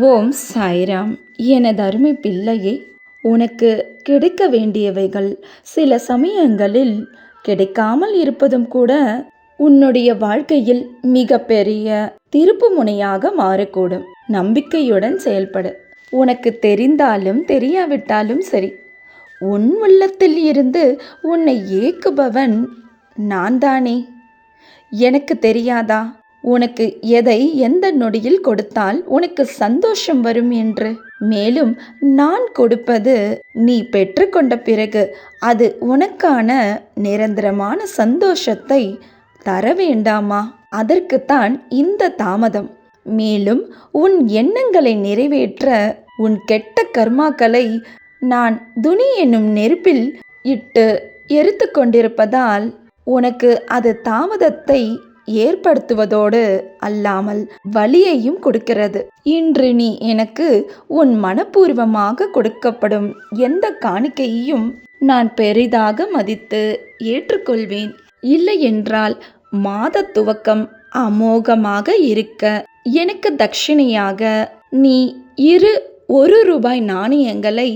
ஓம் சாய்ராம். எனது அருமை பிள்ளையே, உனக்கு கிடைக்க வேண்டியவைகள் சில சமயங்களில் கிடைக்காமல் இருப்பதும் கூட உன்னுடைய வாழ்க்கையில் மிக பெரிய திருப்பு முனையாக மாறக்கூடும். நம்பிக்கையுடன் செயல்படு. உனக்கு தெரிந்தாலும் தெரியாவிட்டாலும் சரி, உன் உள்ளத்தில் இருந்து உன்னை ஏக்குபவன் நான் தானே. எனக்கு தெரியாதா உனக்கு எதை எந்த நொடியில் கொடுத்தால் உனக்கு சந்தோஷம் வரும் என்று? மேலும் நான் கொடுப்பது நீ பெற்றுக்கொண்ட பிறகு அது உனக்கான நிரந்தரமான சந்தோஷத்தை தர வேண்டாமா? அதற்குத்தான் இந்த தாமதம். மேலும் உன் எண்ணங்களை நிறைவேற்ற உன் கெட்ட கர்மாக்களை நான் துனி என்னும் நெருப்பில் இட்டு எரித்து கொண்டிருப்பதால் உனக்கு அது தாமதத்தை ஏற்படுத்துவதோடு அல்லாமல் வலியையும் கொடுக்கிறது. இன்று நீ எனக்கு உன் மனப்பூர்வமாக கொடுக்கப்படும் எந்த காணிக்கையையும் நான் பெரிதாக மதித்து ஏற்றுக்கொள்வேன். இல்லை என்றால் மாத துவக்கம் அமோகமாக இருக்க எனக்கு தட்சிணையாக நீ 1 ரூபாய் நாணயங்களை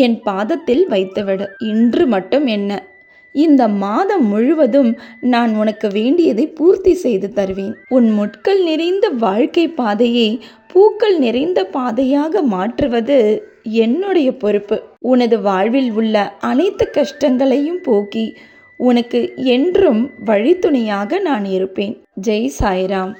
என் பாதத்தில் வைத்துவிடு. இன்று மட்டும் என்ன, இந்த மாதம் முழுவதும் நான் உனக்கு வேண்டியதை பூர்த்தி செய்து தருவேன். உன் முட்கள் நிறைந்த வாழ்க்கை பாதையை பூக்கள் நிறைந்த பாதையாக மாற்றுவது என்னுடைய பொறுப்பு. உனது வாழ்வில் உள்ள அனைத்து கஷ்டங்களையும் போக்கி உனக்கு என்றும் வழித்துணையாக நான் இருப்பேன். ஜெய் சாய்ராம்.